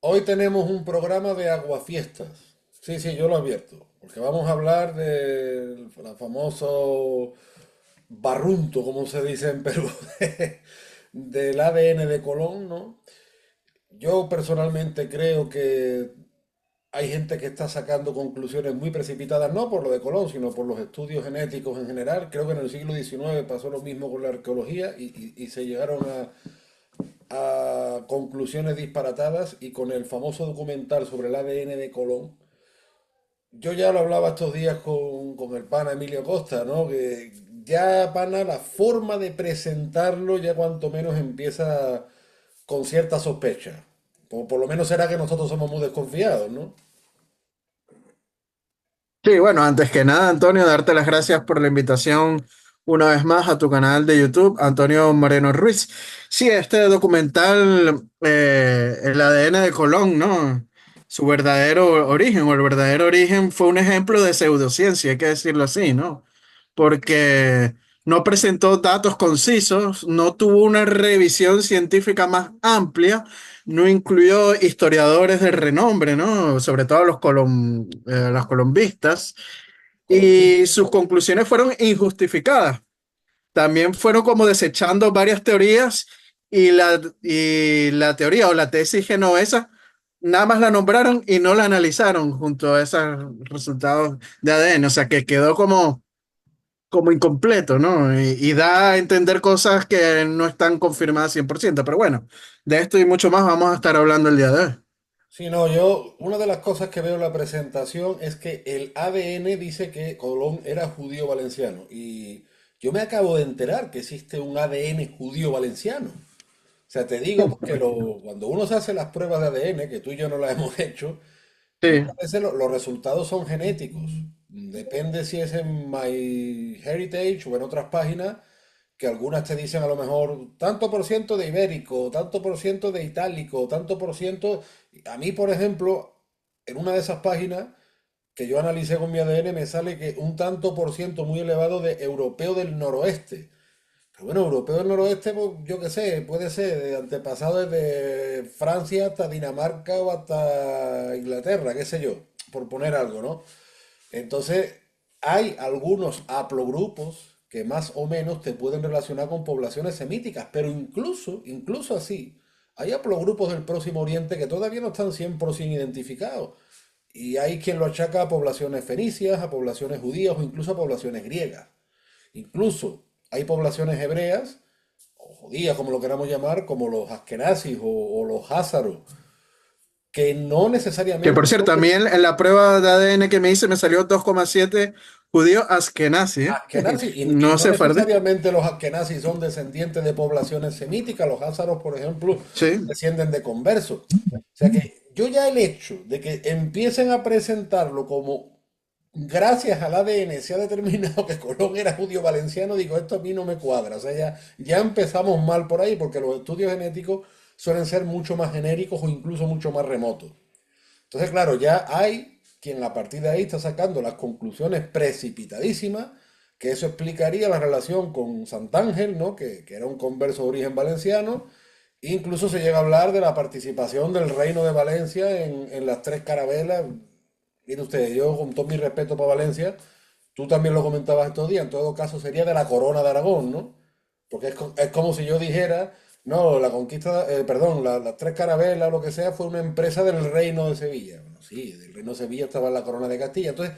Hoy tenemos un programa de aguafiestas. Sí, sí, yo lo advierto. Porque vamos a hablar del famoso barrunto, como se dice en Perú, del ADN de Colón, ¿no? Yo personalmente creo que hay gente que está sacando conclusiones muy precipitadas, no por lo de Colón, sino por los estudios genéticos en general. Creo que en el siglo XIX pasó lo mismo con la arqueología y se llegaron a conclusiones disparatadas y con el famoso documental sobre el ADN de Colón. Yo ya lo hablaba estos días con el pana Emilio Costa, ¿no? Que ya, pana, la forma de presentarlo ya cuanto menos empieza con cierta sospecha. Por lo menos será que nosotros somos muy desconfiados, ¿no? Sí, bueno, antes que nada, Antonio, darte las gracias por la invitación una vez más a tu canal de YouTube, Antonio Moreno Ruiz. Sí, este documental, el ADN de Colón, ¿no? Su verdadero origen o el verdadero origen fue un ejemplo de pseudociencia, hay que decirlo así, ¿no? Porque no presentó datos concisos, no tuvo una revisión científica más amplia, no incluyó historiadores de renombre, ¿no? Sobre todo los colombistas, y Colombinos. sus conclusiones fueron injustificadas. También fueron como desechando varias teorías y la teoría o la tesis genovesa nada más la nombraron y no la analizaron junto a esos resultados de ADN, o sea que quedó como incompleto, ¿no? Y da a entender cosas que no están confirmadas 100%, pero bueno, de esto y mucho más vamos a estar hablando el día de hoy. Sí, no, una de las cosas que veo en la presentación es que el ADN dice que Colón era judío valenciano. Y yo me acabo de enterar que existe un ADN judío valenciano. O sea, te digo porque cuando uno se hace las pruebas de ADN, que tú y yo no las hemos hecho, Sí, muchas veces los resultados son genéticos. Depende si es en MyHeritage o en otras páginas, que algunas te dicen a lo mejor tanto por ciento de ibérico, tanto por ciento de itálico, tanto por ciento. A mí, por ejemplo, en una de esas páginas que yo analicé con mi ADN me sale que un tanto por ciento muy elevado de europeo del noroeste. Pero bueno, europeo del noroeste, pues, yo qué sé, puede ser de antepasado desde Francia hasta Dinamarca o hasta Inglaterra, qué sé yo, por poner algo, ¿no? Entonces, hay algunos haplogrupos que más o menos te pueden relacionar con poblaciones semíticas, pero incluso así, hay haplogrupos del Próximo Oriente que todavía no están 100% identificados. Y hay quien lo achaca a poblaciones fenicias, a poblaciones judías o incluso a poblaciones griegas. Incluso hay poblaciones hebreas, o judías como lo queramos llamar, como los askenazis o los házaros, que no que necesariamente por cierto, son a mí en la prueba de ADN que me hice me salió 2,7 judío Askenazi, ¿eh? askenazis, y No no sefardí. necesariamente los askenazis son descendientes de poblaciones semíticas, los házaros, por ejemplo, Sí. descienden de conversos. O sea que yo ya el hecho de que empiecen a presentarlo como gracias al ADN se ha determinado que Colón era judío valenciano, digo, esto a mí no me cuadra. O sea, ya empezamos mal por ahí porque los estudios genéticos suelen ser mucho más genéricos o incluso mucho más remotos. Entonces, claro, ya hay quien a partir de ahí está sacando las conclusiones precipitadísimas, que eso explicaría la relación con Santángel, ¿no? Que era un converso de origen valenciano. Incluso se llega a hablar de la participación del Reino de Valencia en las tres carabelas. Mire usted, yo con todo mi respeto para Valencia, tú también lo comentabas estos días, en todo caso sería de la corona de Aragón, ¿no? Porque es como si yo dijera, no, la conquista, perdón, las tres carabelas o lo que sea fue una empresa del Reino de Sevilla. Bueno, sí, del Reino de Sevilla estaba la corona de Castilla. Entonces,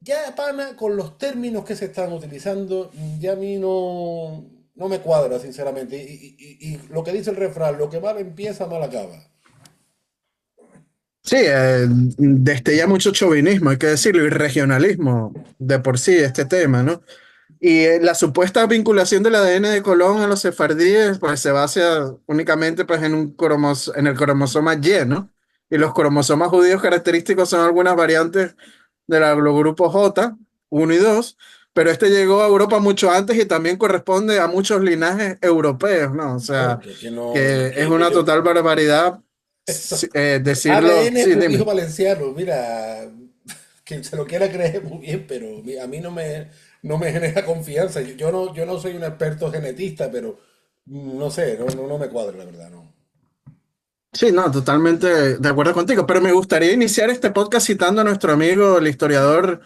ya, pana, con los términos que se están utilizando, ya a mí no me cuadra, sinceramente. Y lo que dice el refrán, lo que mal empieza, mal acaba. Sí, destella mucho chauvinismo, hay que decirlo, y regionalismo de por sí este tema, ¿no? Y la supuesta vinculación del ADN de Colón a los sefardíes, pues se basa únicamente pues, en el cromosoma Y, ¿no? Y los cromosomas judíos característicos son algunas variantes de los grupos J, 1 y 2, pero este llegó a Europa mucho antes y también corresponde a muchos linajes europeos, ¿no? O Bueno, sea, que no, que es que una yo, total barbaridad esto, decirlo. ADN Sí, judío dime. valenciano, mira, quien se lo quiera creer muy bien, pero a mí no me genera confianza. Yo no soy un experto genetista, pero no sé, no me cuadra, la verdad, no. Sí, no, totalmente de acuerdo contigo, pero me gustaría iniciar este podcast citando a nuestro amigo, el historiador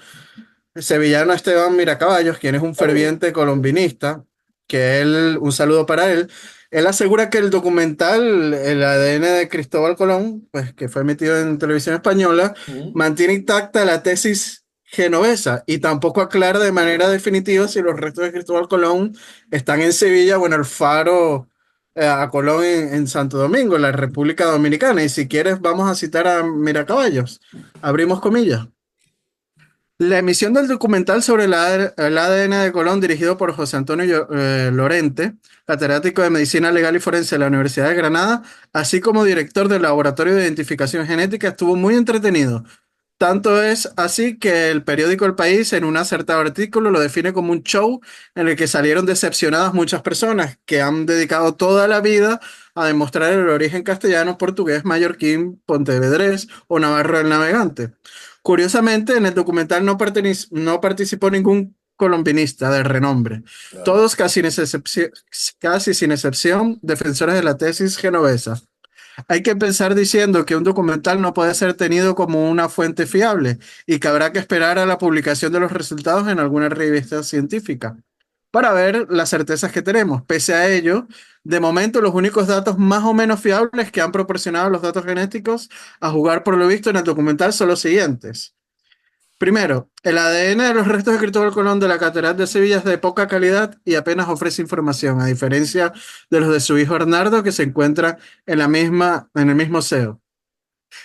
sevillano Esteban Miracaballos, quien es un Claro. ferviente colombianista, que él, un saludo para él. Él asegura que el documental El ADN de Cristóbal Colón, pues que fue emitido en televisión española, Mm. mantiene intacta la tesis genovesa y tampoco aclara de manera definitiva si los restos de Cristóbal Colón están en Sevilla o en el faro a Colón en Santo Domingo, en la República Dominicana. Y si quieres, vamos a citar a Miracaballos. Abrimos comillas. La emisión del documental sobre el ADN de Colón, dirigido por José Antonio Lorente, catedrático de Medicina Legal y Forense de la Universidad de Granada, así como director del Laboratorio de Identificación Genética, estuvo muy entretenido. Tanto es así que el periódico El País, en un acertado artículo, lo define como un show en el que salieron decepcionadas muchas personas que han dedicado toda la vida a demostrar el origen castellano, portugués, mallorquín, pontevedrés o navarro del navegante. Curiosamente, en el documental no participó ningún colombianista de renombre. Claro. Todos, casi sin excepción, defensores de la tesis genovesa. Hay que empezar diciendo que un documental no puede ser tenido como una fuente fiable y que habrá que esperar a la publicación de los resultados en alguna revista científica para ver las certezas que tenemos. Pese a ello, de momento los únicos datos más o menos fiables que han proporcionado los datos genéticos a jugar por lo visto en el documental son los siguientes. Primero, el ADN de los restos de Cristóbal Colón de la Catedral de Sevilla es de poca calidad y apenas ofrece información, a diferencia de los de su hijo Hernando, que se encuentra en el mismo SEO.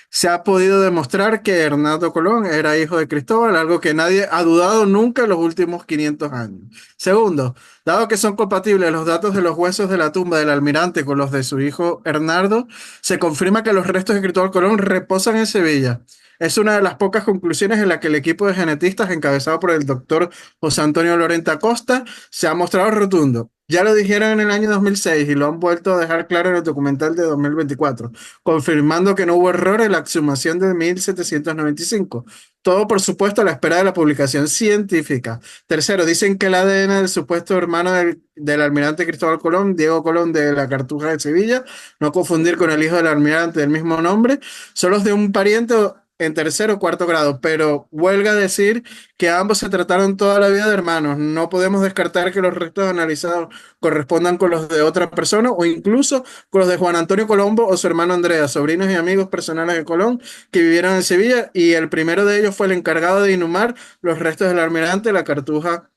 Se ha podido demostrar que Hernando Colón era hijo de Cristóbal, algo que nadie ha dudado nunca en los últimos 500 años. Segundo, dado que son compatibles los datos de los huesos de la tumba del almirante con los de su hijo Hernando, se confirma que los restos de Cristóbal Colón reposan en Sevilla. Es una de las pocas conclusiones en la que el equipo de genetistas, encabezado por el doctor José Antonio Lorente Acosta, se ha mostrado rotundo. Ya lo dijeron en el año 2006 y lo han vuelto a dejar claro en el documental de 2024, confirmando que no hubo error en la exhumación de 1795. Todo, por supuesto, a la espera de la publicación científica. Tercero, dicen que el ADN del supuesto hermano del almirante Cristóbal Colón, Diego Colón de la Cartuja de Sevilla, no confundir con el hijo del almirante del mismo nombre, solo es de un pariente en tercero o cuarto grado, pero huelga decir que ambos se trataron toda la vida de hermanos. No podemos descartar que los restos analizados correspondan con los de otra persona o incluso con los de Juan Antonio Colombo o su hermano Andrea, sobrinos y amigos personales de Colón que vivieron en Sevilla, y el primero de ellos fue el encargado de inhumar los restos del almirante en la Cartuja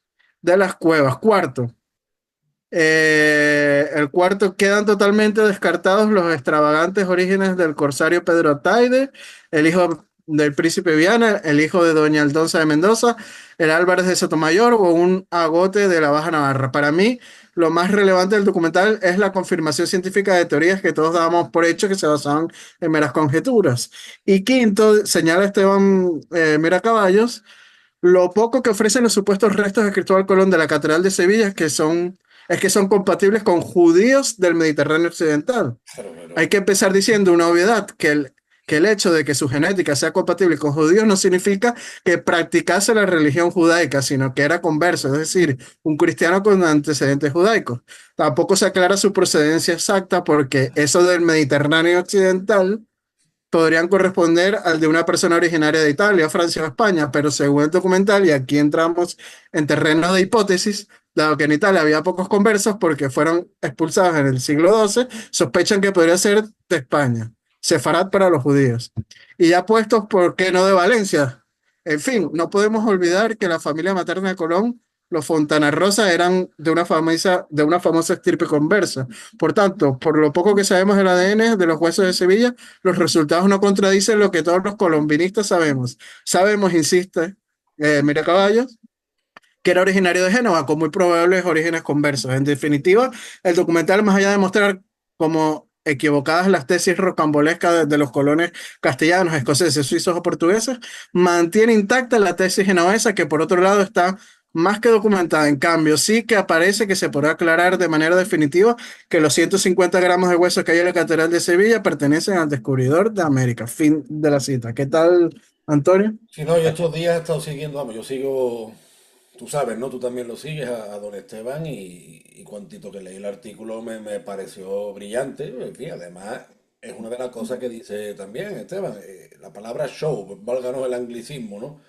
de las Cuevas. Cuarto, el cuarto, quedan totalmente descartados los extravagantes orígenes del corsario Pedro Ataide, el hijo del príncipe Viana, el hijo de doña Aldonza de Mendoza, el Álvarez de Sotomayor o un agote de la Baja Navarra. Para mí, lo más relevante del documental es la confirmación científica de teorías que todos dábamos por hecho que se basaban en meras conjeturas. Y quinto, señala Esteban Miracaballos, lo poco que ofrecen los supuestos restos de Cristóbal Colón de la Catedral de Sevilla es que son compatibles con judíos del Mediterráneo occidental. Claro, pero. Hay que empezar diciendo una obviedad, que el hecho de que su genética sea compatible con judíos no significa que practicase la religión judaica, sino que era converso, es decir, un cristiano con antecedentes judaicos. Tampoco se aclara su procedencia exacta porque eso del Mediterráneo occidental podrían corresponder al de una persona originaria de Italia, Francia o España, pero según el documental, y aquí entramos en terreno de hipótesis, dado que en Italia había pocos conversos porque fueron expulsados en el siglo XII, sospechan que podría ser de España, sefarad para los judíos. Y ya puestos, ¿por qué no de Valencia? En fin, no podemos olvidar que la familia materna de Colón, los Fontana Rosa, eran de una famosa estirpe conversa. Por tanto, por lo poco que sabemos del ADN de los huesos de Sevilla, los resultados no contradicen lo que todos los colombinistas sabemos. Sabemos, insiste, Mira Caballos, que era originario de Génova, con muy probables orígenes conversos. En definitiva, el documental, más allá de mostrar como equivocadas las tesis rocambolescas de los colones castellanos, escoceses, suizos o portugueses, mantiene intacta la tesis genovesa, que por otro lado está más que documentada. En cambio, sí que aparece que se podrá aclarar de manera definitiva que los 150 gramos de huesos que hay en la Catedral de Sevilla pertenecen al descubridor de América. Fin de la cita. ¿Qué tal, Antonio? Si no, yo estos días he estado siguiendo, vamos, yo sigo, tú sabes, ¿no? Tú también lo sigues a don Esteban y cuantito que leí el artículo me pareció brillante. En fin, además. es una de las cosas que dice también Esteban, la palabra show, pues, válganos el anglicismo, ¿no?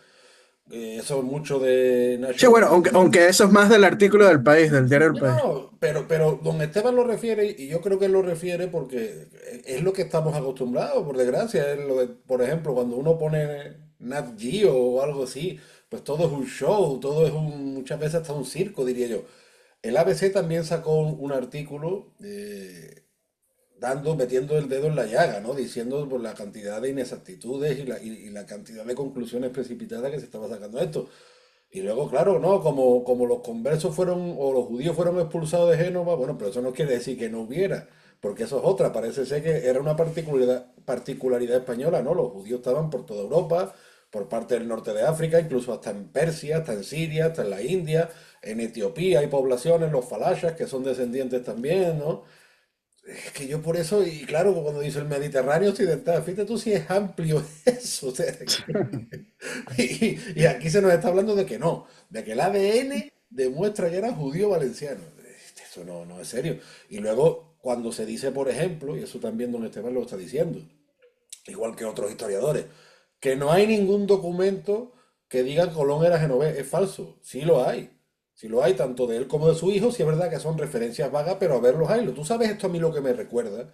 Eso es mucho de Sí, National. bueno, aunque eso es más del artículo del país, del diario del No, país. no, pero don Esteban lo refiere, y yo creo que él lo refiere porque es lo que estamos acostumbrados, por desgracia. Es lo de, por ejemplo, cuando uno pone Nat Geo o algo así, pues todo es un show, todo es muchas veces hasta un circo, diría yo. El ABC también sacó un artículo metiendo el dedo en la llaga, ¿no? Diciendo por la cantidad de inexactitudes y la cantidad de conclusiones precipitadas que se estaba sacando de esto. Y luego, claro, ¿no? Como los conversos fueron, o los judíos fueron expulsados de Génova, bueno, pero eso no quiere decir que no hubiera, porque eso es otra, parece ser que era una particularidad española, ¿no? Los judíos estaban por toda Europa, por parte del norte de África, incluso hasta en Persia, hasta en Siria, hasta en la India, en Etiopía hay poblaciones, los falashas, que son descendientes también, ¿no? Es que yo por eso, y claro, cuando dice el Mediterráneo occidental, fíjate tú si es amplio eso, o sea, y aquí se nos está hablando de que no, de que el ADN demuestra que era judío valenciano. Eso no es serio. Y luego, cuando se dice, por ejemplo, y eso también don Esteban lo está diciendo, igual que otros historiadores, que no hay ningún documento que diga que Colón era genovés, es falso. Sí lo hay. Sí lo hay, tanto de él como de su hijo, sí es verdad que son referencias vagas, pero a verlos hay. Tú sabes esto a mí lo que me recuerda.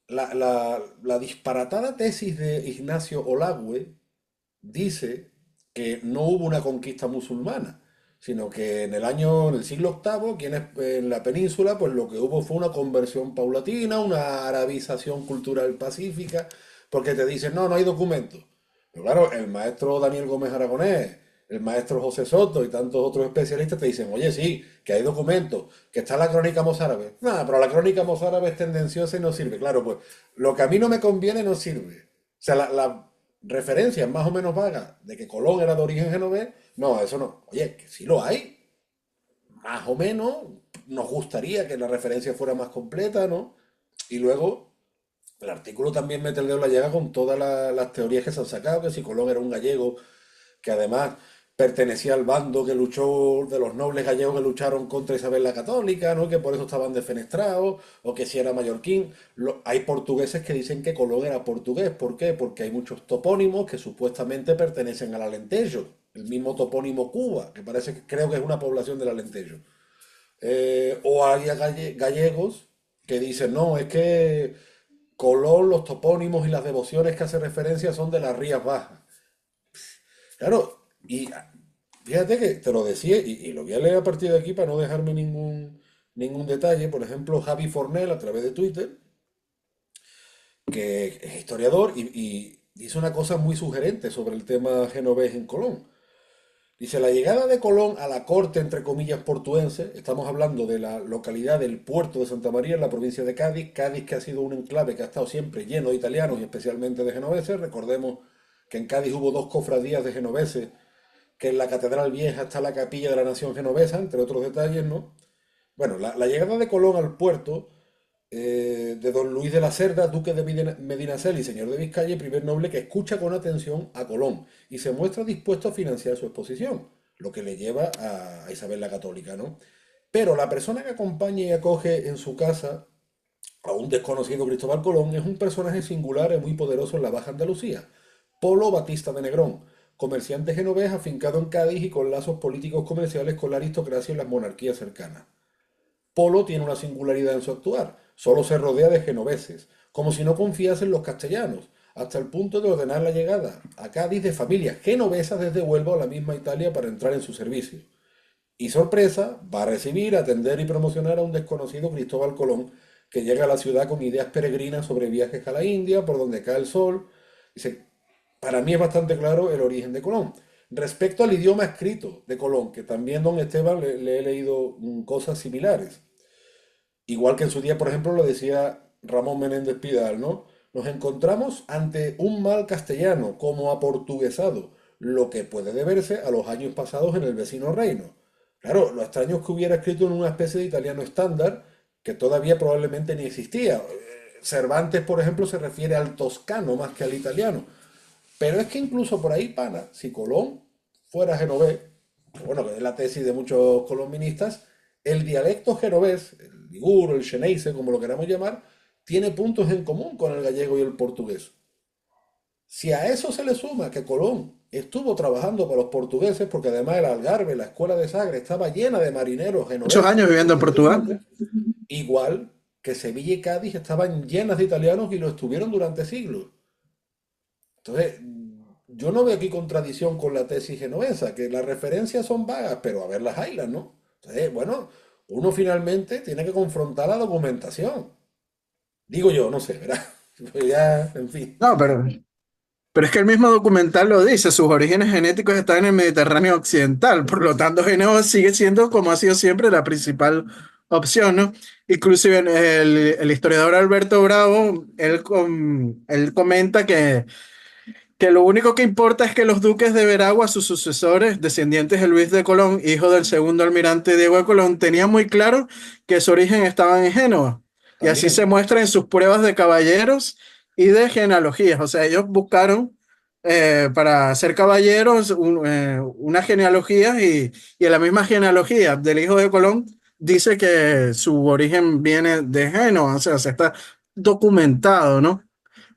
La disparatada tesis de Ignacio Olagüe dice que no hubo una conquista musulmana, sino que en el siglo octavo, en la península, pues lo que hubo fue una conversión paulatina, una arabización cultural pacífica, porque te dicen, no hay documentos. Pero claro, el maestro Daniel Gómez Aragonés, el maestro José Soto y tantos otros especialistas te dicen, oye, sí, que hay documentos, que está la crónica mozárabe. Nada, pero la crónica mozárabe es tendenciosa y no sirve. Claro, pues lo que a mí no me conviene no sirve. O sea, la referencias más o menos vagas de que Colón era de origen genovés, no, eso no. Oye, que sí lo hay, más o menos, nos gustaría que la referencia fuera más completa, ¿no? Y luego, el artículo también mete el dedo en la llaga con todas las teorías que se han sacado, que si Colón era un gallego que además pertenecía al bando que luchó, de los nobles gallegos que lucharon contra Isabel la Católica, ¿no? Que por eso estaban defenestrados, o que si era mallorquín. Hay portugueses que dicen que Colón era portugués. ¿Por qué? Porque hay muchos topónimos que supuestamente pertenecen al Alentejo. El mismo topónimo Cuba, que parece que creo que es una población del Alentejo. O hay gallegos que dicen, no, es que Colón, los topónimos y las devociones que hace referencia son de las Rías Bajas. Claro, y fíjate que te lo decía, y lo voy a leer a partir de aquí para no dejarme ningún detalle. Por ejemplo, Javi Fornel a través de Twitter, que es historiador y dice una cosa muy sugerente sobre el tema genovés en Colón. Dice, la llegada de Colón a la corte, entre comillas, portuense, estamos hablando de la localidad del puerto de Santa María en la provincia de Cádiz, Cádiz que ha sido un enclave que ha estado siempre lleno de italianos y especialmente de genoveses. Recordemos que en Cádiz hubo dos cofradías de genoveses, que en la Catedral Vieja está la Capilla de la Nación Genovesa, entre otros detalles, ¿no? Bueno, la llegada de Colón al puerto, de don Luis de la Cerda, duque de Medinaceli y señor de Vizcaya, y primer noble que escucha con atención a Colón y se muestra dispuesto a financiar su exposición, lo que le lleva a Isabel la Católica, ¿no? Pero la persona que acompaña y acoge en su casa a un desconocido Cristóbal Colón es un personaje singular y muy poderoso en la Baja Andalucía, Polo Batista de Negrón, comerciante genovés afincado en Cádiz y con lazos políticos comerciales con la aristocracia y las monarquías cercanas. Polo tiene una singularidad en su actuar, solo se rodea de genoveses, como si no confiase en los castellanos, hasta el punto de ordenar la llegada a Cádiz de familias genovesas desde Huelva a la misma Italia para entrar en su servicio. Y sorpresa, va a recibir, atender y promocionar a un desconocido Cristóbal Colón, que llega a la ciudad con ideas peregrinas sobre viajes a la India, por donde cae el sol. Dice, para mí es bastante claro el origen de Colón. Respecto al idioma escrito de Colón, que también don Esteban le he leído cosas similares. Igual que en su día, por ejemplo, lo decía Ramón Menéndez Pidal, ¿no? Nos encontramos ante un mal castellano, como aportuguesado, lo que puede deberse a los años pasados en el vecino reino. Claro, lo extraño es que hubiera escrito en una especie de italiano estándar que todavía probablemente ni existía. Cervantes, por ejemplo, se refiere al toscano más que al italiano. Pero es que incluso por ahí, pana, si Colón fuera genovés, bueno, que es la tesis de muchos colombinistas, el dialecto genovés, el liguro, el xeneize, como lo queramos llamar, tiene puntos en común con el gallego y el portugués. Si a eso se le suma que Colón estuvo trabajando para los portugueses, porque además el Algarve, la escuela de Sagres, estaba llena de marineros Muchos genoveses años y viviendo en Portugal. portugueses, igual que Sevilla y Cádiz estaban llenas de italianos y lo estuvieron durante siglos. Entonces, yo no veo aquí contradicción con la tesis genovesa, que las referencias son vagas, pero a ver las haylas, ¿no? Entonces, bueno, uno finalmente tiene que confrontar la documentación. Digo yo, no sé, ¿verdad? Pues ya, en fin. No, pero es que el mismo documental lo dice, sus orígenes genéticos están en el Mediterráneo occidental, por lo tanto Génova sigue siendo, como ha sido siempre, la principal opción, ¿no? Inclusive el historiador Alberto Bravo, él comenta que lo único que importa es que los duques de Veragua, sus sucesores, descendientes de Luis de Colón, hijo del segundo almirante Diego de Colón, tenían muy claro que su origen estaba en Génova. Y así se También. muestra en sus pruebas de caballeros y de genealogías. O sea, ellos buscaron para ser caballeros una genealogía y en la misma genealogía del hijo de Colón dice que su origen viene de Génova. O sea, se está documentado, ¿no?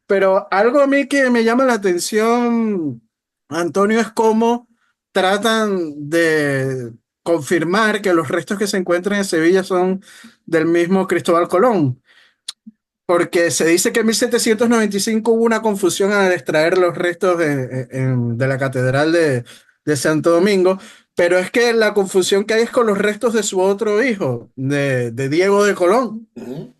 Pero algo a mí que me llama la atención, Antonio, es cómo tratan de confirmar que los restos que se encuentran en Sevilla son del mismo Cristóbal Colón, porque se dice que en 1795 hubo una confusión al extraer los restos de la Catedral de Santo Domingo, pero es que la confusión que hay es con los restos de su otro hijo, de Diego de Colón. Ujú.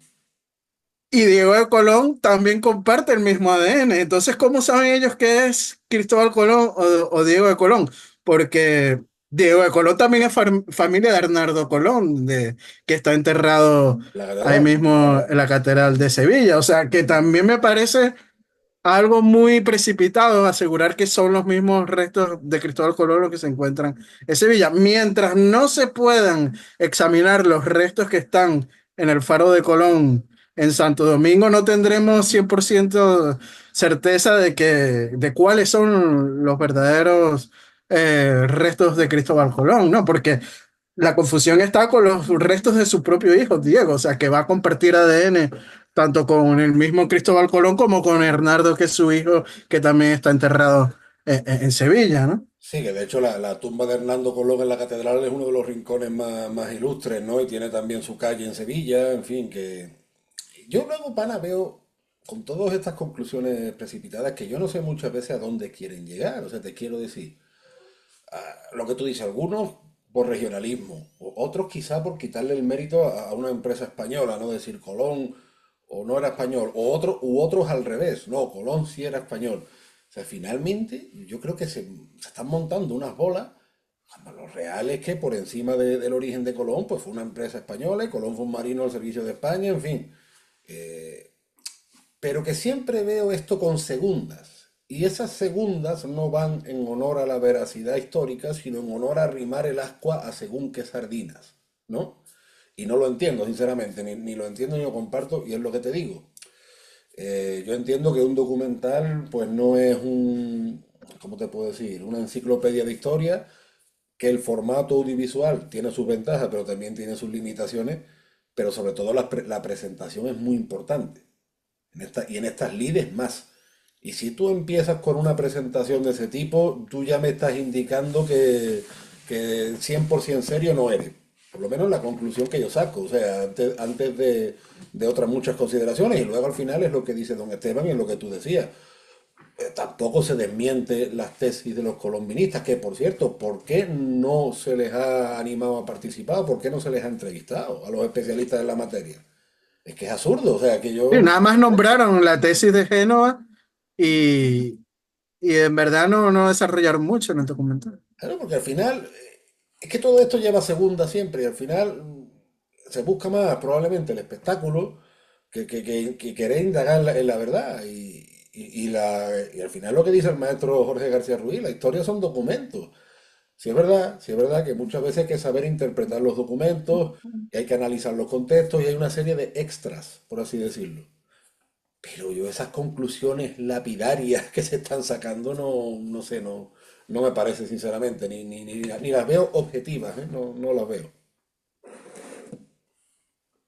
Y Diego de Colón también comparte el mismo ADN. Entonces, ¿cómo saben ellos que es Cristóbal Colón o Diego de Colón? Porque Diego de Colón también es familia de Hernando Colón, que está enterrado La ahí catedral. mismo en la Catedral de Sevilla. O sea, que también me parece algo muy precipitado asegurar que son los mismos restos de Cristóbal Colón los que se encuentran en Sevilla. Mientras no se puedan examinar los restos que están en el Faro de Colón en Santo Domingo, no tendremos 100% certeza de cuáles son los verdaderos restos de Cristóbal Colón, ¿no? Porque la confusión está con los restos de su propio hijo, Diego, o sea, que va a compartir ADN tanto con el mismo Cristóbal Colón como con Hernando, que es su hijo, que también está enterrado en Sevilla, ¿no? Sí, que de hecho la tumba de Hernando Colón en la catedral es uno de los rincones más ilustres, ¿no? Y tiene también su calle en Sevilla, en fin, que yo luego, pana, veo con todas estas conclusiones precipitadas que yo no sé muchas veces a dónde quieren llegar. O sea, te quiero decir, lo que tú dices, algunos por regionalismo, otros quizá por quitarle el mérito a una empresa española, ¿no? Decir Colón o no era español, u otros al revés, no, Colón sí era español. O sea, finalmente yo creo que se están montando unas bolas, cuando lo real es que por encima del origen de Colón, pues fue una empresa española y Colón fue un marino al servicio de España, en fin. Pero que siempre veo esto con segundas. Y esas segundas no van en honor a la veracidad histórica, sino en honor a arrimar el ascua a según qué sardinas, ¿no? Y no lo entiendo, sinceramente, ni lo entiendo ni lo comparto, y es lo que te digo. Yo entiendo que un documental, pues no es ¿cómo te puedo decir? Una enciclopedia de historia, que el formato audiovisual tiene sus ventajas, pero también tiene sus limitaciones, pero sobre todo la presentación es muy importante. Y en estas lides más. Y si tú empiezas con una presentación de ese tipo, tú ya me estás indicando que 100% serio no eres. Por lo menos la conclusión que yo saco. O sea, antes de otras muchas consideraciones. Y luego al final es lo que dice don Esteban y es lo que tú decías. Tampoco se desmiente las tesis de los colombinistas, que por cierto, ¿por qué no se les ha animado a participar? ¿Por qué no se les ha entrevistado a los especialistas en la materia? Es que es absurdo, o sea, que Sí, yo. nada más nombraron la tesis de Génova y, y en verdad no desarrollaron mucho en el documental. Claro, porque al final, es que todo esto lleva segunda siempre, y al final se busca más probablemente el espectáculo que querer indagar en la verdad. Y al final lo que dice el maestro Jorge García Ruiz, la historia son documentos. Sí es verdad que muchas veces hay que saber interpretar los documentos, y hay que analizar los contextos, y hay una serie de extras, por así decirlo. Pero yo esas conclusiones lapidarias que se están sacando no sé, no me parece sinceramente, ni las veo objetivas, ¿eh? No las veo.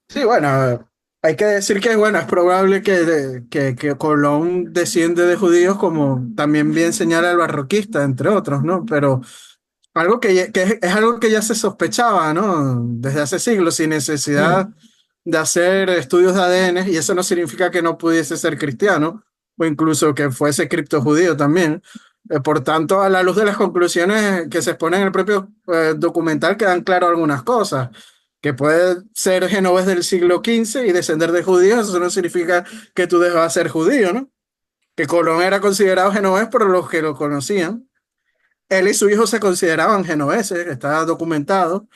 Sí, bueno, Hay que decir que, bueno, es probable que Colón desciende de judíos, como también bien señala el barroquista, entre otros, ¿no? Pero algo es algo que ya se sospechaba, ¿no? Desde hace siglos, sin necesidad Mm, de hacer estudios de ADN, y eso no significa que no pudiese ser cristiano, o incluso que fuese criptojudío también. Por tanto, a la luz de las conclusiones que se exponen en el propio documental, quedan claras algunas cosas. Que puede ser genovés del siglo XV y descender de judíos, eso no significa que tú debas ser judío, ¿no? Que Colón era considerado genovés por los que lo conocían. Él y su hijo se consideraban genoveses, está documentado.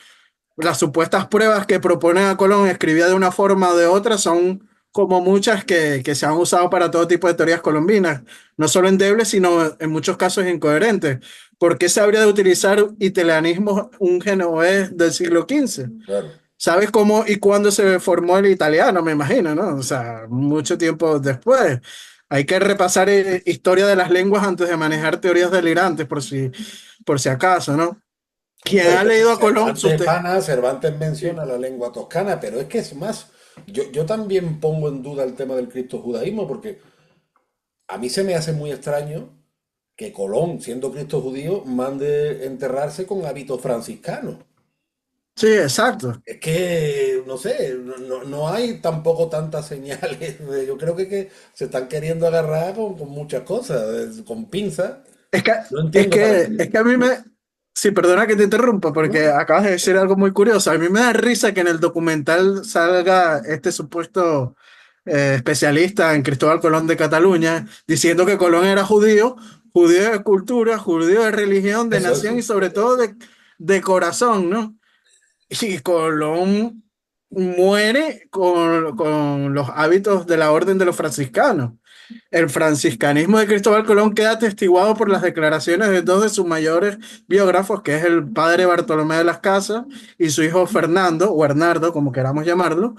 Las supuestas pruebas que propone a Colón escribía de una forma o de otra son como muchas que se han usado para todo tipo de teorías colombinas, no solo endebles, sino en muchos casos incoherentes. ¿Por qué se habría de utilizar italianismo un genovés del siglo XV? claro. ¿Sabes cómo y cuándo se formó el italiano? Me imagino, ¿no? O sea, mucho tiempo después. Hay que repasar historia de las lenguas antes de manejar teorías delirantes, por si acaso, ¿no? Quien Hombre, ha leído a Colón, Cervantes sí, menciona la lengua toscana, pero es que es más. Yo también pongo en duda el tema del criptojudaísmo, porque a mí se me hace muy extraño que Colón, siendo Cristo judío, mande enterrarse con hábitos franciscanos. sí, exacto. Es que, no sé, no hay tampoco tantas señales. Yo creo que se están queriendo agarrar con muchas cosas, con pinzas. Es que, No entiendo para qué. es que a mí me... Sí, perdona que te interrumpa, porque ¿No? acabas de decir algo muy curioso. A mí me da risa que en el documental salga este supuesto especialista en Cristóbal Colón de Cataluña, diciendo que Colón era judío, judío de cultura, judío de religión, de nación y Eso. sobre todo de corazón, ¿no? Y Colón muere con los hábitos de la orden de los franciscanos. El franciscanismo de Cristóbal Colón queda atestiguado por las declaraciones de dos de sus mayores biógrafos, que es el padre Bartolomé de las Casas y su hijo Fernando, o Hernardo, como queramos llamarlo.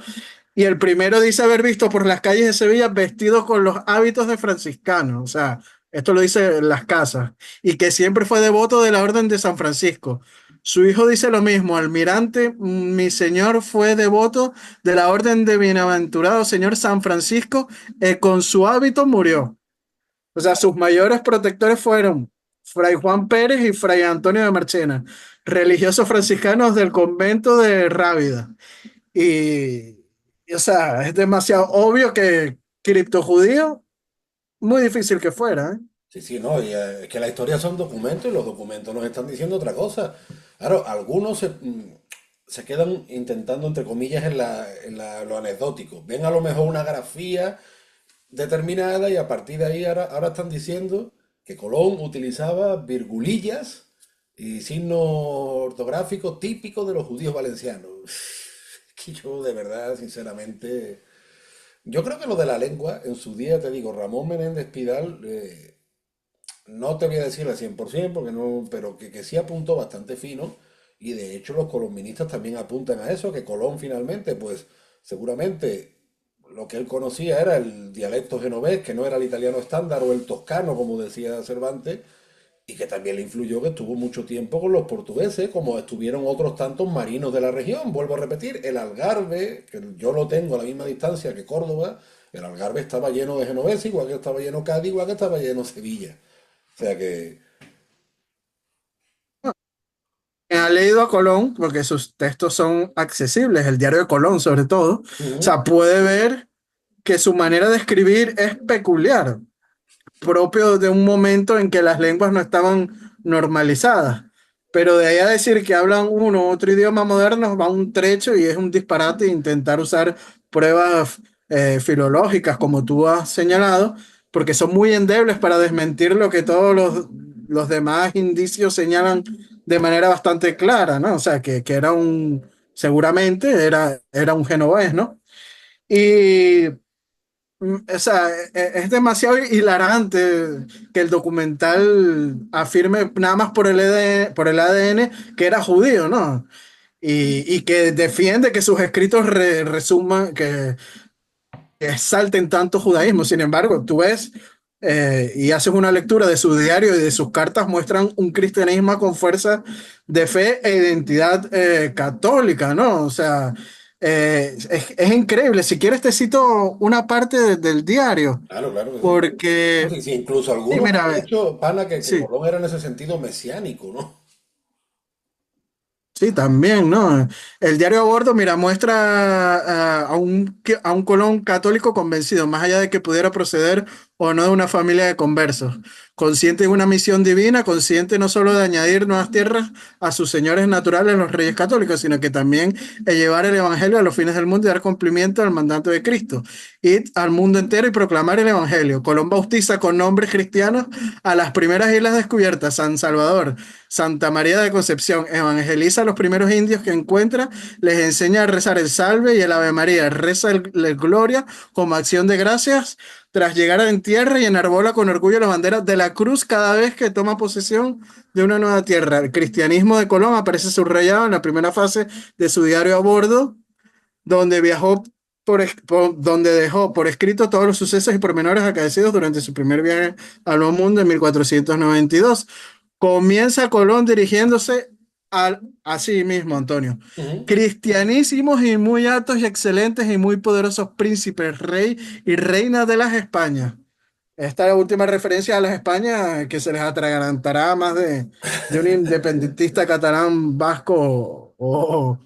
Y el primero dice haber visto por las calles de Sevilla vestido con los hábitos de franciscano, o sea, esto lo dice Las Casas, y que siempre fue devoto de la Orden de San Francisco. Su hijo dice lo mismo, almirante, mi señor fue devoto de la Orden de Bienaventurado Señor San Francisco, con su hábito murió. O sea, sus mayores protectores fueron Fray Juan Pérez y Fray Antonio de Marchena, religiosos franciscanos del convento de Rábida. Y, o sea, es demasiado obvio que criptojudío, muy difícil que fuera, ¿eh? Sí, sí, no, y, es que la historia son documentos y los documentos nos están diciendo otra cosa. Claro, algunos se quedan intentando, entre comillas, lo anecdótico. Ven a lo mejor una grafía determinada y a partir de ahí ahora están diciendo que Colón utilizaba virgulillas y signos ortográficos típicos de los judíos valencianos. Que yo de verdad, sinceramente, yo creo que lo de la lengua, en su día, te digo, Ramón Menéndez Pidal, no te voy a decir al 100% porque no, pero que sí apuntó bastante fino y de hecho los colombinistas también apuntan a eso, que Colón finalmente, pues seguramente lo que él conocía era el dialecto genovés, que no era el italiano estándar o el toscano, como decía Cervantes, y que también le influyó que estuvo mucho tiempo con los portugueses, como estuvieron otros tantos marinos de la región. Vuelvo a repetir, el Algarve, que yo lo tengo a la misma distancia que Córdoba, el Algarve estaba lleno de genoveses, igual que estaba lleno Cádiz, igual que estaba lleno Sevilla. O sea que... Ha leído a Colón, porque sus textos son accesibles, el diario de Colón sobre todo, o Ujú. sea, puede ver que su manera de escribir es peculiar, propio de un momento en que las lenguas no estaban normalizadas. Pero de ahí a decir que hablan uno u otro idioma moderno va un trecho y es un disparate intentar usar pruebas filológicas, como tú has señalado, porque son muy endebles para desmentir lo que todos los demás indicios señalan de manera bastante clara, ¿no? O sea, que era seguramente era un genovés, ¿no? Y o sea, es demasiado hilarante que el documental afirme nada más por el ADN que era judío, ¿no? Y que defiende que sus escritos resuman, que exalten tanto judaísmo. Sin embargo, tú ves y haces una lectura de su diario y de sus cartas, muestran un cristianismo con fuerza de fe e identidad católica, ¿no? O sea, Es increíble. Si quieres te cito una parte del diario, Claro, claro que sí. No, porque, sí, sí, incluso sí, algunos han mira, dicho, pana, que sí. Colón era en ese sentido mesiánico, ¿no? Sí, también, ¿no? El diario a bordo, mira, muestra a un Colón católico convencido, más allá de que pudiera proceder o no de una familia de conversos, consciente de una misión divina, consciente no solo de añadir nuevas tierras a sus señores naturales, los reyes católicos, sino que también de llevar el evangelio a los fines del mundo y dar cumplimiento al mandato de Cristo. Ir al mundo entero y proclamar el evangelio. Colón bautiza con nombres cristianos a las primeras islas descubiertas, San Salvador, Santa María de Concepción, evangeliza a los primeros indios que encuentra, les enseña a rezar el Salve y el Ave María, reza el Gloria como acción de gracias, tras llegar en tierra y enarbola con orgullo la bandera de la cruz cada vez que toma posesión de una nueva tierra. El cristianismo de Colón aparece subrayado en la primera fase de su diario a bordo, donde viajó donde dejó por escrito todos los sucesos y pormenores acaecidos durante su primer viaje al Nuevo Mundo en 1492. Comienza Colón dirigiéndose a sí mismo, Antonio. Ujú. Cristianísimos y muy altos y excelentes y muy poderosos príncipes, rey y reina de las Españas. Esta última referencia a las Españas que se les atragantará más de un independentista catalán vasco o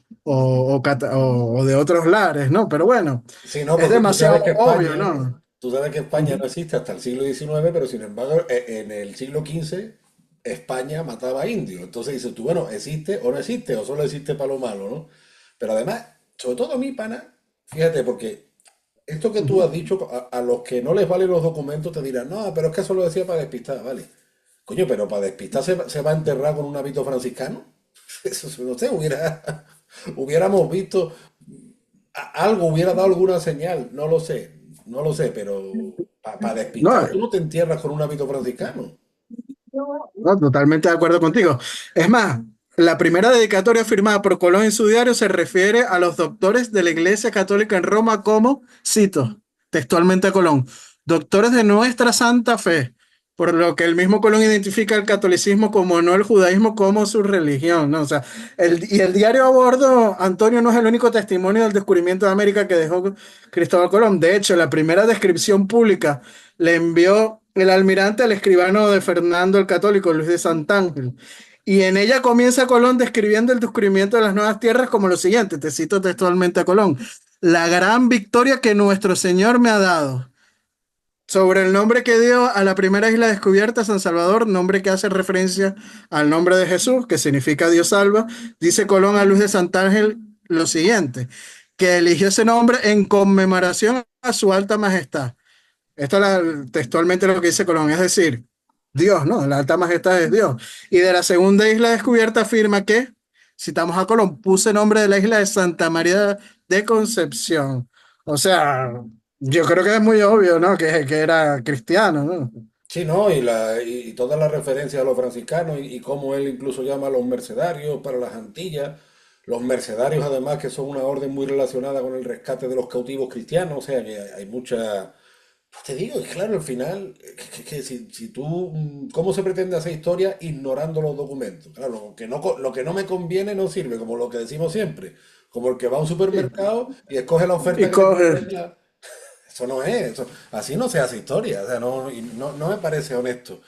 de otros lares, ¿no? Pero bueno, Sí, no, es porque demasiado obvio, ¿no? Tú sabes que España no Ujú. existe hasta el siglo XIX, pero sin embargo, en el siglo XV, España mataba indios. Entonces dices tú, bueno, ¿existe o no existe? O solo existe para lo malo, ¿no? Pero además, sobre todo a mí, pana, fíjate, porque esto que tú Ujú. has dicho, a los que no les valen los documentos te dirán, no, pero es que eso lo decía para despistar, ¿vale? Coño, pero para despistar se va a enterrar con un hábito franciscano. Eso, no sé, hubiéramos visto algo, hubiera dado alguna señal, no lo sé, no lo sé, pero para despistar, No, tú no te entierras con un hábito franciscano. no, totalmente de acuerdo contigo. Es más, la primera dedicatoria firmada por Colón en su diario se refiere a los doctores de la Iglesia Católica en Roma como, cito, textualmente a Colón, doctores de nuestra santa fe, por lo que el mismo Colón identifica el catolicismo como no el judaísmo como su religión, ¿no? O sea, y el diario a bordo, Antonio, no es el único testimonio del descubrimiento de América que dejó Cristóbal Colón. De hecho, la primera descripción pública le envió el almirante al escribano de Fernando el Católico, Luis de Santángel. Y en ella comienza Colón describiendo el descubrimiento de las nuevas tierras como lo siguiente, te cito textualmente a Colón: la gran victoria que nuestro Señor me ha dado. Sobre el nombre que dio a la primera isla descubierta, San Salvador, nombre que hace referencia al nombre de Jesús, que significa Dios salva, dice Colón a Luis de Santángel lo siguiente, que eligió ese nombre en conmemoración a su alta majestad. Esto es textualmente lo que dice Colón, es decir, Dios, ¿no? La alta majestad es Dios. Y de la segunda isla descubierta afirma que, citamos a Colón, puse nombre de la isla de Santa María de Concepción. O sea, yo creo que es muy obvio, ¿no? Que era cristiano, ¿no? Sí, ¿no? Y todas las referencias a los franciscanos y cómo él incluso llama a los mercenarios para las Antillas. Los mercenarios, además, que son una orden muy relacionada con el rescate de los cautivos cristianos. O sea, que hay mucha. Pues te digo, y claro, al final, que si tú, ¿cómo se pretende hacer historia ignorando los documentos? Claro, lo que no me conviene no sirve, como lo que decimos siempre, como el que va a un Y, supermercado y escoge la oferta y que le coge, convenga. Eso no es, así no se hace historia, o sea, no me parece honesto.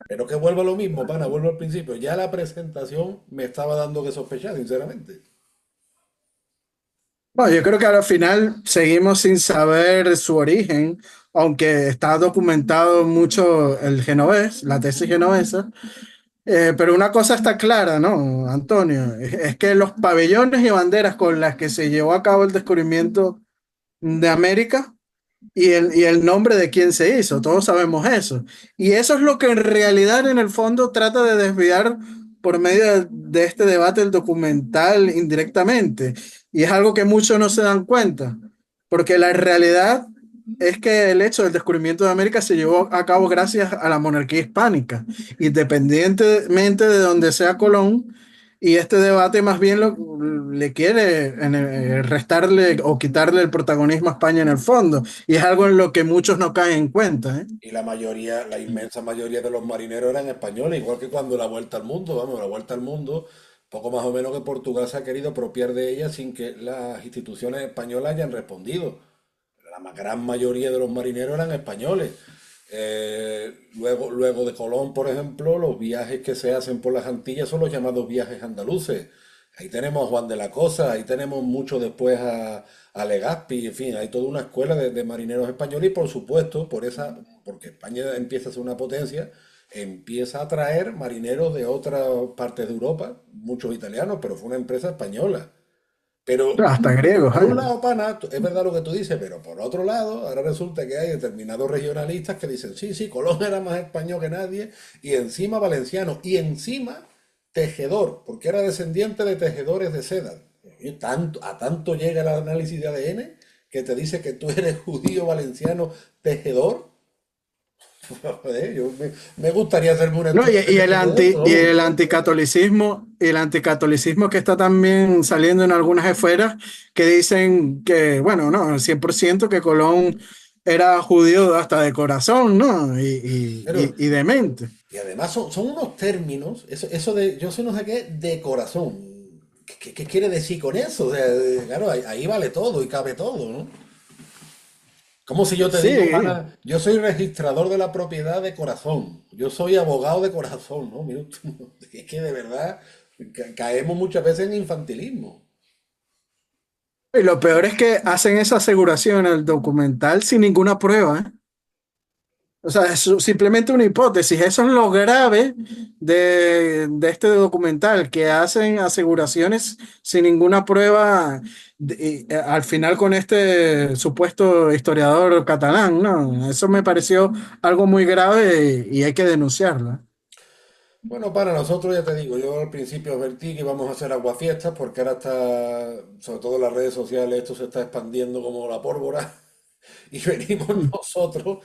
Pero que vuelva a lo mismo, pana, vuelvo al principio. Ya la presentación me estaba dando que sospechar, sinceramente. bueno, yo creo que al final seguimos sin saber su origen, aunque está documentado mucho el genovés, la tesis genovesa. Pero una cosa está clara, ¿no, Antonio? Es que los pabellones y banderas con las que se llevó a cabo el descubrimiento de América y el nombre de quién se hizo, todos sabemos eso. Y eso es lo que en realidad en el fondo trata de desviar por medio de este debate el documental indirectamente. Y es algo que muchos no se dan cuenta, porque la realidad es que el hecho del descubrimiento de América se llevó a cabo gracias a la monarquía hispánica, independientemente de donde sea Colón, y este debate más bien le quiere restarle o quitarle el protagonismo a España en el fondo, y es algo en lo que muchos no caen en cuenta, ¿eh? Y la mayoría, la inmensa mayoría de los marineros eran españoles, igual que cuando la vuelta al mundo, vamos, la vuelta al mundo, poco más o menos que Portugal se ha querido apropiar de ella sin que las instituciones españolas hayan respondido. La gran mayoría de los marineros eran españoles. Luego de Colón, por ejemplo, los viajes que se hacen por las Antillas son los llamados viajes andaluces. Ahí tenemos a Juan de la Cosa, ahí tenemos mucho después a Legazpi, en fin, hay toda una escuela de marineros españoles y por supuesto, porque España empieza a ser una potencia, empieza a traer marineros de otras partes de Europa, muchos italianos, pero fue una empresa española. Pero Hasta griegos por hay. un lado, pana, es verdad lo que tú dices, pero por otro lado, ahora resulta que hay determinados regionalistas que dicen, sí, sí, Colón era más español que nadie, y encima valenciano, y encima tejedor, porque era descendiente de tejedores de seda. Y a tanto llega el análisis de ADN que te dice que tú eres judío valenciano tejedor. Joder, me gustaría hacerme un No, estudio científico de esto, y vamos. el anticatolicismo que está también saliendo en algunas esferas que dicen que, bueno, no, 100% que Colón era judío hasta de corazón, ¿no? Pero Y de mente. y además son unos términos, eso de yo sé no sé qué, de corazón. ¿Qué quiere decir con eso? O sea, claro, ahí vale todo y cabe todo, ¿no? Como si yo te digo, Sí, pana, yo soy registrador de la propiedad de corazón, yo soy abogado de corazón, ¿no? Mira, es que de verdad caemos muchas veces en infantilismo. y lo peor es que hacen esa aseguración en el documental sin ninguna prueba, ¿eh? O sea, es simplemente una hipótesis. Eso es lo grave de este documental, que hacen aseguraciones sin ninguna prueba y, al final con este supuesto historiador catalán, ¿no? Eso me pareció algo muy grave y hay que denunciarlo. Bueno, para nosotros, ya te digo, yo al principio advertí que íbamos a hacer aguafiestas porque ahora está, sobre todo en las redes sociales, esto se está expandiendo como la pólvora. Y venimos nosotros,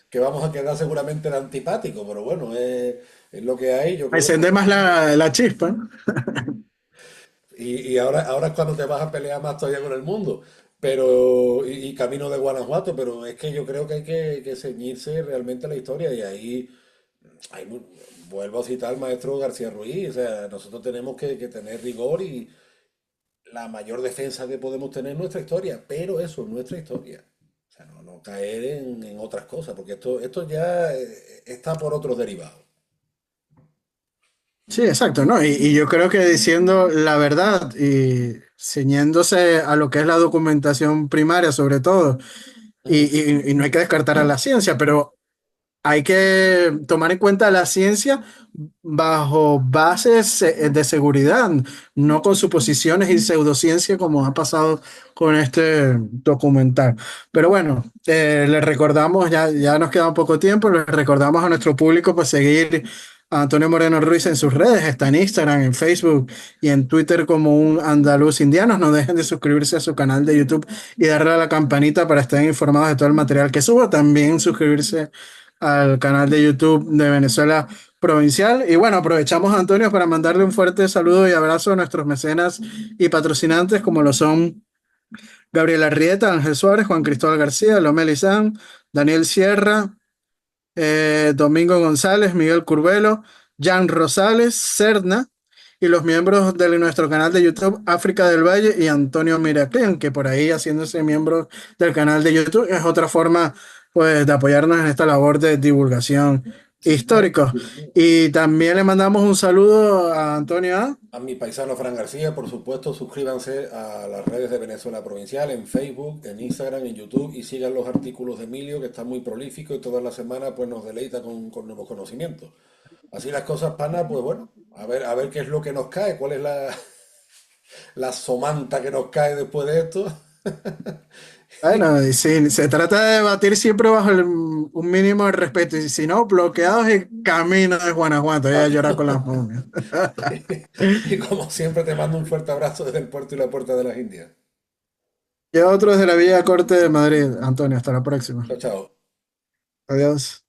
que vamos a quedar seguramente de antipático, pero bueno, es lo que hay, yo creo. Encender más la chispa, ¿no? Y ahora es cuando te vas a pelear más todavía con el mundo, pero, y camino de Guanajuato, pero es que yo creo que hay que ceñirse realmente a la historia y ahí, hay, mu- vuelvo a citar al maestro García Ruiz, o sea, nosotros tenemos que tener rigor y la mayor defensa que podemos tener es nuestra historia, pero eso es nuestra historia. O sea, no caer en otras cosas, porque esto ya está por otros derivados. Sí, exacto, ¿no? Y yo creo que diciendo la verdad y ciñéndose a lo que es la documentación primaria sobre todo, y no hay que descartar a la ciencia, pero hay que tomar en cuenta la ciencia bajo bases de seguridad, no con suposiciones y pseudociencia como ha pasado con este documental. Pero bueno, les recordamos, ya nos queda un poco tiempo, les recordamos a nuestro público pues seguir a Antonio Moreno Ruiz en sus redes, está en Instagram, en Facebook y en Twitter como un andaluz indiano. No dejen de suscribirse a su canal de YouTube y darle a la campanita para estar informados de todo el material que subo. También suscribirse al canal de YouTube de Venezuela Provincial. Y bueno, aprovechamos, Antonio, para mandarle un fuerte saludo y abrazo a nuestros mecenas y patrocinantes, como lo son Gabriela Arrieta, Ángel Suárez, Juan Cristóbal García, Lomé Lizán, Daniel Sierra, Domingo González, Miguel Curvelo, Jan Rosales, Cerna, y los miembros de nuestro canal de YouTube, África del Valle y Antonio Miraclian, que por ahí haciéndose miembros del canal de YouTube es otra forma pues de apoyarnos en esta labor de divulgación histórica. Y también le mandamos un saludo a Antonio A. A mi paisano Fran García, por supuesto, suscríbanse a las redes de Venezuela Provincial en Facebook, en Instagram, en YouTube y sigan los artículos de Emilio, que está muy prolífico y toda la semana pues, nos deleita con nuevos conocimientos. Así las cosas, pana, pues bueno, a ver qué es lo que nos cae, cuál es la somanta que nos cae después de esto. Bueno, y sí, se trata de debatir siempre bajo un mínimo de respeto, y si no, bloqueados y camino de Guanajuato, ya a llorar con las momias. Y como siempre te mando un fuerte abrazo desde el puerto y la puerta de las Indias. Y otros de la Villa Corte de Madrid. Antonio, hasta la próxima. Chao, chao. Adiós.